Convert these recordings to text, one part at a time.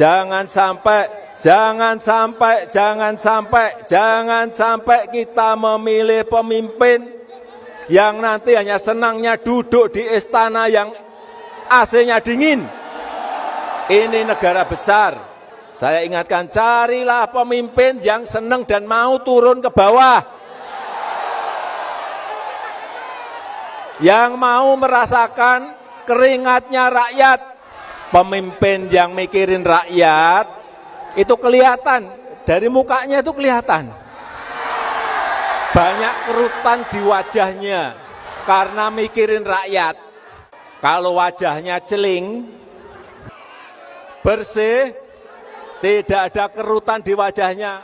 Jangan sampai kita memilih pemimpin yang nanti hanya senangnya duduk di istana yang AC-nya dingin. Ini negara besar. Saya ingatkan, carilah pemimpin yang senang dan mau turun ke bawah. Yang mau merasakan keringatnya rakyat. Pemimpin yang mikirin rakyat, itu kelihatan. Dari mukanya itu kelihatan. Banyak kerutan di wajahnya karena mikirin rakyat. Kalau wajahnya celing, bersih, tidak ada kerutan di wajahnya,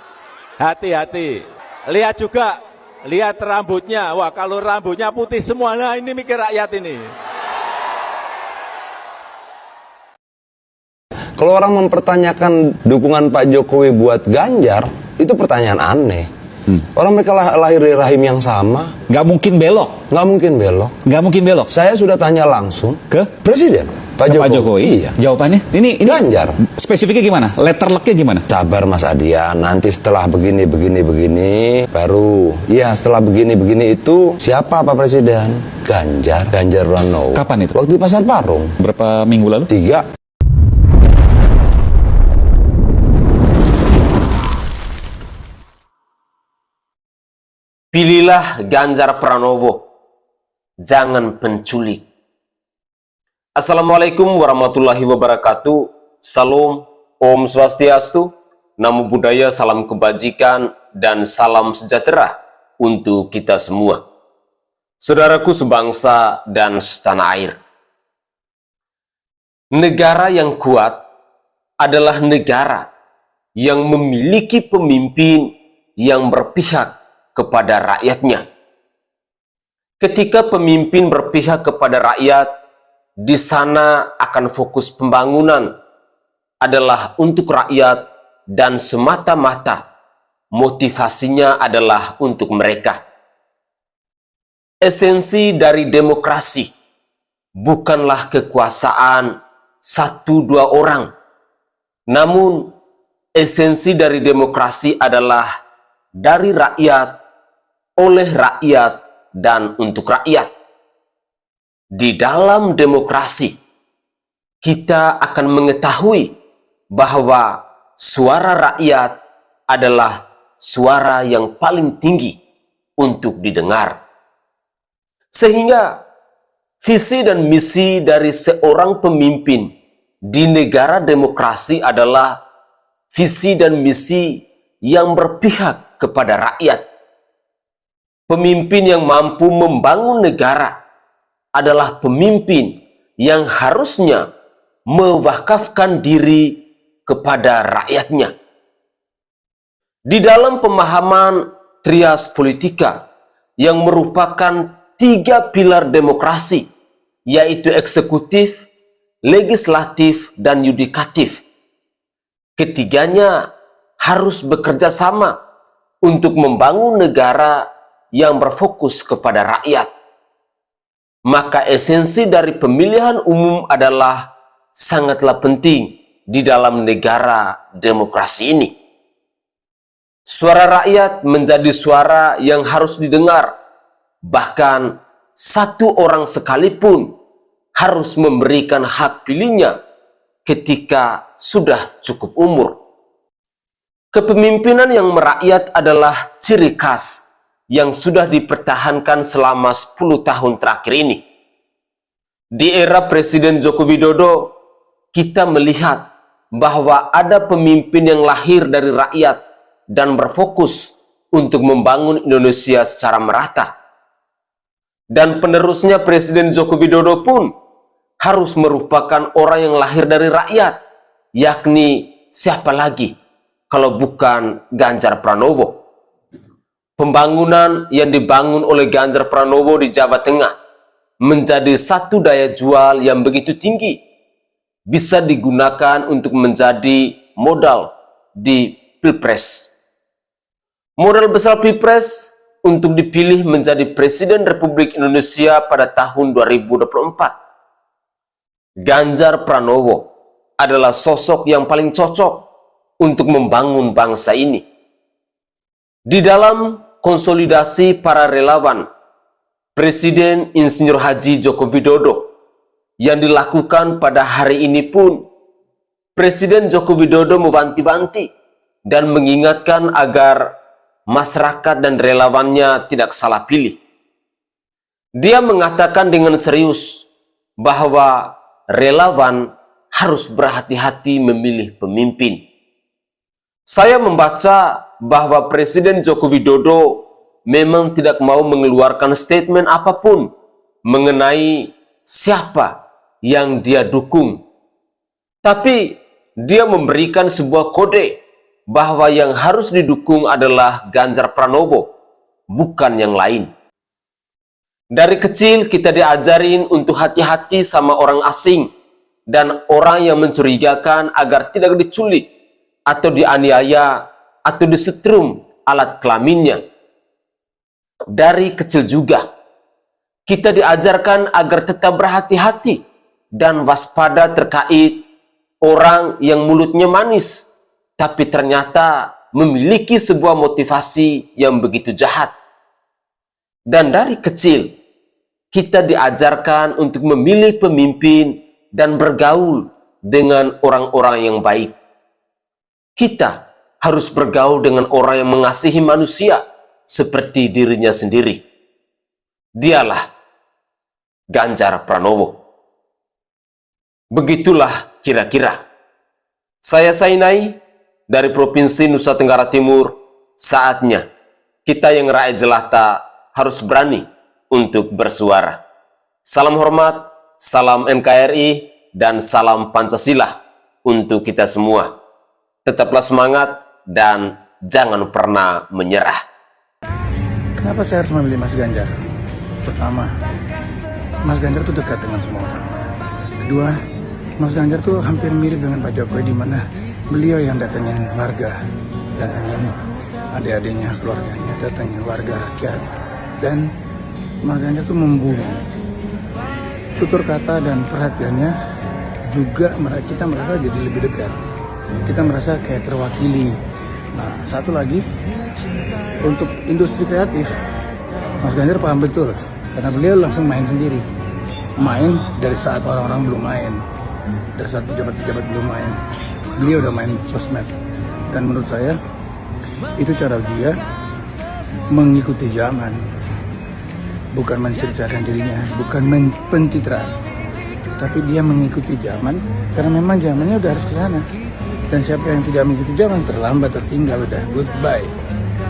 hati-hati. Lihat juga, lihat rambutnya. Wah, kalau rambutnya putih semua, nah ini mikir rakyat ini. Kalau orang mempertanyakan dukungan Pak Jokowi buat Ganjar, itu pertanyaan aneh. Orang mereka lahir dari rahim yang sama. Nggak mungkin belok. Nggak mungkin belok. Nggak mungkin belok. Saya sudah tanya langsung Ke Presiden Pak Jokowi. Iya. Jawabannya? Ini Ganjar. Spesifiknya gimana? Letter luck-nya gimana? Sabar Mas Adian, nanti setelah begini, baru. Ya setelah begini itu siapa Pak Presiden? Ganjar Pranowo. Kapan itu? Waktu di Pasar Parung. Berapa minggu lalu? 3. Pilihlah Ganjar Pranowo, jangan penculik. Assalamualaikum warahmatullahi wabarakatuh. Salam, Om Swastiastu, Namo Buddhaya, salam kebajikan, dan salam sejahtera untuk kita semua. Saudaraku sebangsa dan setanah air. Negara yang kuat adalah negara yang memiliki pemimpin yang berpihak kepada rakyatnya. Ketika pemimpin berpihak kepada rakyat, di sana akan fokus pembangunan adalah untuk rakyat dan semata-mata motivasinya adalah untuk mereka. Esensi dari demokrasi bukanlah kekuasaan 1-2 orang, namun esensi dari demokrasi adalah dari rakyat, oleh rakyat, dan untuk rakyat. Di dalam demokrasi, kita akan mengetahui bahwa suara rakyat adalah suara yang paling tinggi untuk didengar. Sehingga visi dan misi dari seorang pemimpin di negara demokrasi adalah visi dan misi yang berpihak kepada rakyat. Pemimpin yang mampu membangun negara adalah pemimpin yang harusnya mewakafkan diri kepada rakyatnya. Di dalam pemahaman trias politika yang merupakan 3 pilar demokrasi, yaitu eksekutif, legislatif, dan yudikatif, ketiganya harus bekerja sama untuk membangun negara yang berfokus kepada rakyat. Maka esensi dari pemilihan umum adalah sangatlah penting di dalam negara demokrasi ini. Suara rakyat menjadi suara yang harus didengar. Bahkan 1 orang sekalipun harus memberikan hak pilihnya ketika sudah cukup umur. Kepemimpinan yang merakyat adalah ciri khas yang sudah dipertahankan selama 10 tahun terakhir ini. Di era Presiden Joko Widodo, kita melihat bahwa ada pemimpin yang lahir dari rakyat dan berfokus untuk membangun Indonesia secara merata. Dan penerusnya Presiden Joko Widodo pun harus merupakan orang yang lahir dari rakyat, yakni siapa lagi kalau bukan Ganjar Pranowo. Pembangunan yang dibangun oleh Ganjar Pranowo di Jawa Tengah menjadi satu daya jual yang begitu tinggi, bisa digunakan untuk menjadi modal di Pilpres. Modal besar Pilpres untuk dipilih menjadi Presiden Republik Indonesia pada tahun 2024. Ganjar Pranowo adalah sosok yang paling cocok untuk membangun bangsa ini. Di dalam konsolidasi para relawan, Presiden Insinyur Haji Joko Widodo yang dilakukan pada hari ini pun, Presiden Joko Widodo mewanti-wanti dan mengingatkan agar masyarakat dan relawannya tidak salah pilih. Dia mengatakan dengan serius bahwa relawan harus berhati-hati memilih pemimpin. Saya membaca bahwa Presiden Joko Widodo memang tidak mau mengeluarkan statement apapun mengenai siapa yang dia dukung. Tapi dia memberikan sebuah kode bahwa yang harus didukung adalah Ganjar Pranowo, bukan yang lain. Dari kecil kita diajarin untuk hati-hati sama orang asing dan orang yang mencurigakan agar tidak diculik atau dianiaya atau disetrum alat kelaminnya. Dari kecil juga kita diajarkan agar tetap berhati-hati dan waspada terkait orang yang mulutnya manis tapi ternyata memiliki sebuah motivasi yang begitu jahat. Dan dari kecil kita diajarkan untuk memilih pemimpin dan bergaul dengan orang-orang yang baik. Kita harus bergaul dengan orang yang mengasihi manusia seperti dirinya sendiri. Dialah Ganjar Pranowo. Begitulah kira-kira. Saya Sainai dari Provinsi Nusa Tenggara Timur. Saatnya kita yang rakyat jelata harus berani untuk bersuara. Salam hormat, salam NKRI, dan salam Pancasila untuk kita semua. Tetaplah semangat dan jangan pernah menyerah. Kenapa saya harus memilih Mas Ganjar? Pertama, Mas Ganjar itu dekat dengan semua orang. Kedua, Mas Ganjar tuh hampir mirip dengan Pak Jokowi, di mana beliau yang datangin warga, datangin adik-adiknya, keluarganya, datangin warga rakyat. Dan Mas Ganjar tuh membumi. Tutur kata dan perhatiannya juga kita merasa jadi lebih dekat. Kita merasa kayak terwakili. Nah, satu lagi, untuk industri kreatif, Mas Ganjar paham betul, karena beliau langsung main sendiri. Main dari saat orang-orang belum main, dari saat pejabat-pejabat belum main, beliau udah main sosmed. Dan menurut saya, itu cara dia mengikuti zaman, bukan menceritakan dirinya, bukan pencitraan, tapi dia mengikuti zaman, karena memang zamannya udah harus ke sana. Dan siapa yang tidak mengikuti zaman terlambat, tertinggal, udah goodbye.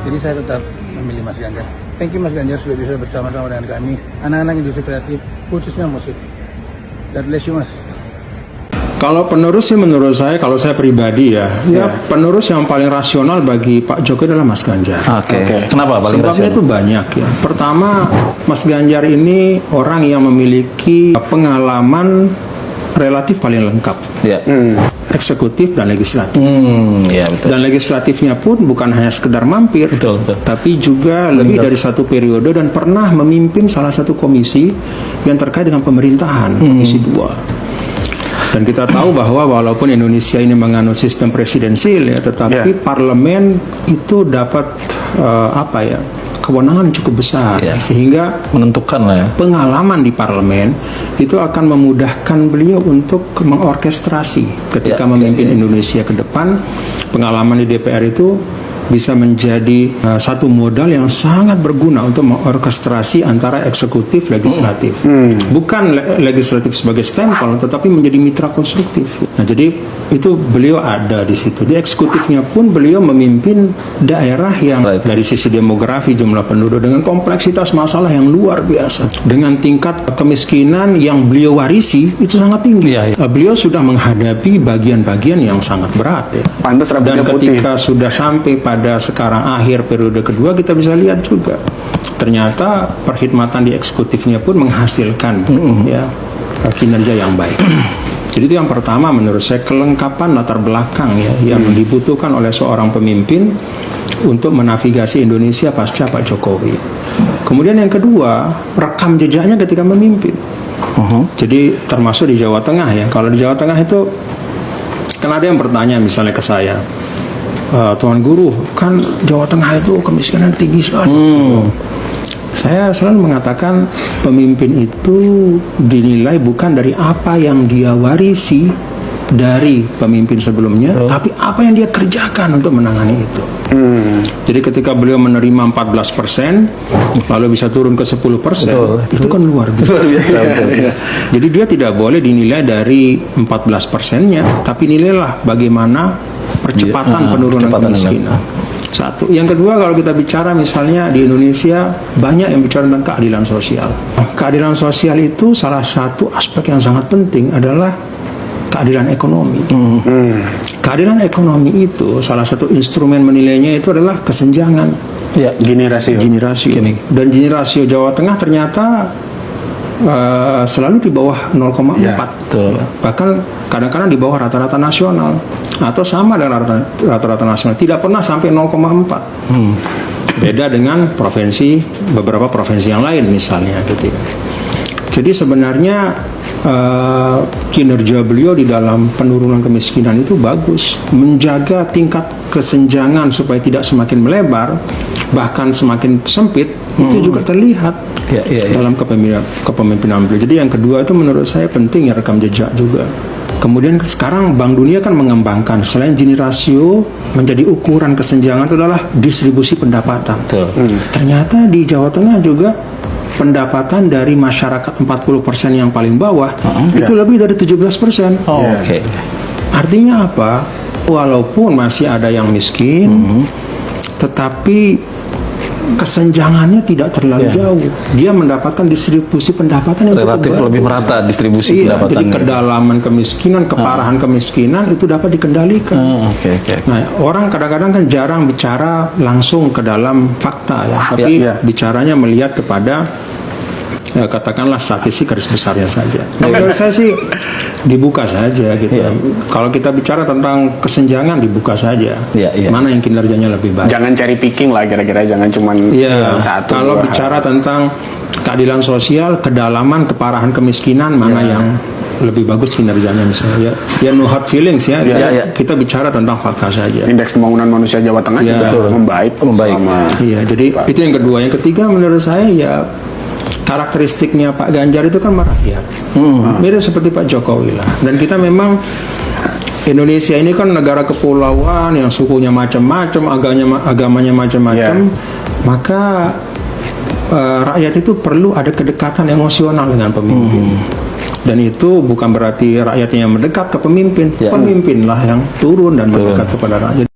Jadi saya tetap memilih Mas Ganjar. Thank you Mas Ganjar sudah bisa bersama-sama dengan kami, anak-anak industri kreatif, khususnya musik. God bless you Mas. Kalau penerus sih menurut saya, kalau saya pribadi ya penerus yang paling rasional bagi Pak Jokowi adalah Mas Ganjar. Oke. Kenapa paling Sebabnya rasional? itu banyak ya. Pertama, Mas Ganjar ini orang yang memiliki pengalaman relatif paling lengkap. Ya. Eksekutif dan legislatif. Ya, betul. Dan legislatifnya pun bukan hanya sekedar mampir, Betul. tapi juga lebih dari satu periode dan pernah memimpin salah satu komisi yang terkait dengan pemerintahan, komisi 2. Dan kita tahu bahwa walaupun Indonesia ini menganut sistem presidensil ya, tetapi parlemen itu dapat kewenangan cukup besar, sehingga Menentukan lah ya. pengalaman di parlemen itu akan memudahkan beliau untuk mengorkestrasi ketika memimpin Indonesia ke depan. Pengalaman di DPR itu bisa menjadi satu modal yang sangat berguna untuk mengorkestrasi antara eksekutif legislatif. Bukan legislatif sebagai stempel, tetapi menjadi mitra konstruktif. Nah, jadi itu beliau ada di situ. Di eksekutifnya pun beliau memimpin daerah yang dari sisi demografi, jumlah penduduk dengan kompleksitas masalah yang luar biasa, dengan tingkat kemiskinan yang beliau warisi itu sangat tinggi. Beliau sudah menghadapi bagian-bagian yang sangat berat ya. Pantas rambutnya Dan putih. ketika sudah sampai pada sekarang akhir periode kedua, kita bisa lihat juga ternyata perkhidmatan di eksekutifnya pun menghasilkan kinerja yang baik. Jadi itu yang pertama menurut saya, kelengkapan latar belakang ya yang dibutuhkan oleh seorang pemimpin untuk menavigasi Indonesia pasca Pak Jokowi. Kemudian yang kedua, rekam jejaknya ketika memimpin. Jadi termasuk di Jawa Tengah ya. Kalau di Jawa Tengah itu Kan ada yang bertanya misalnya ke saya, Tuan Guru, kan Jawa Tengah itu kemiskinan tinggi sekali. Saya selalu mengatakan pemimpin itu dinilai bukan dari apa yang dia warisi dari pemimpin sebelumnya, tapi apa yang dia kerjakan untuk menangani itu. Jadi ketika beliau menerima 14%, lalu bisa turun ke 10%, itu kan luar biasa. Jadi dia tidak boleh dinilai dari 14%-nya, tapi nilailah bagaimana percepatan penurunan kemiskinan. Satu. Yang kedua, kalau kita bicara misalnya di Indonesia banyak yang bicara tentang keadilan sosial. Keadilan sosial itu salah satu aspek yang sangat penting adalah keadilan ekonomi. Keadilan ekonomi itu salah satu instrumen menilainya itu adalah kesenjangan. Ya, Gini rasio. Dan Gini rasio Jawa Tengah ternyata selalu di bawah 0,4. Ya, Bahkan kadang-kadang di bawah rata-rata nasional atau sama dengan rata-rata nasional, tidak pernah sampai 0,4. Beda dengan beberapa provinsi yang lain misalnya gitu. Jadi sebenarnya kinerja beliau di dalam penurunan kemiskinan itu bagus, menjaga tingkat kesenjangan supaya tidak semakin melebar, bahkan semakin sempit, itu juga terlihat dalam kepemimpinan beliau. Jadi yang kedua itu menurut saya penting ya, rekam jejak juga. Kemudian sekarang Bank Dunia kan mengembangkan selain Gini rasio, menjadi ukuran kesenjangan itu adalah distribusi pendapatan. Ternyata di Jawa Tengah juga pendapatan dari masyarakat 40% yang paling bawah itu lebih dari 17%. Artinya apa? Walaupun masih ada yang miskin, tetapi kesenjangannya tidak terlalu jauh. Dia mendapatkan distribusi pendapatan yang relatif lebih merata distribusi pendapatan. Jadi kedalaman kemiskinan, keparahan kemiskinan itu dapat dikendalikan. Nah, orang kadang-kadang kan jarang bicara langsung ke dalam fakta ya, tapi bicaranya melihat kepada katakanlah statistik garis besarnya saja. Menurut saya sih dibuka saja gitu. Kalau kita bicara tentang kesenjangan dibuka saja. Mana yang kinerjanya lebih baik. Jangan cari picking lah kira-kira, jangan cuman satu. Kalau bicara tentang keadilan sosial, kedalaman, keparahan kemiskinan, mana yang lebih bagus kinerjanya misalnya. Ya no hard feelings ya. Kita bicara tentang fakta saja. Indeks pembangunan manusia Jawa Tengah juga membaik. Iya, jadi itu yang kedua. Yang ketiga menurut saya ya karakteristiknya Pak Ganjar itu kan merakyat, mirip seperti Pak Jokowi lah. Dan kita memang Indonesia ini kan negara kepulauan yang sukunya macam-macam, agamanya macam-macam, maka rakyat itu perlu ada kedekatan emosional dengan pemimpin. Dan itu bukan berarti rakyatnya yang mendekat ke pemimpin, pemimpinlah yang turun dan mendekat kepada rakyat.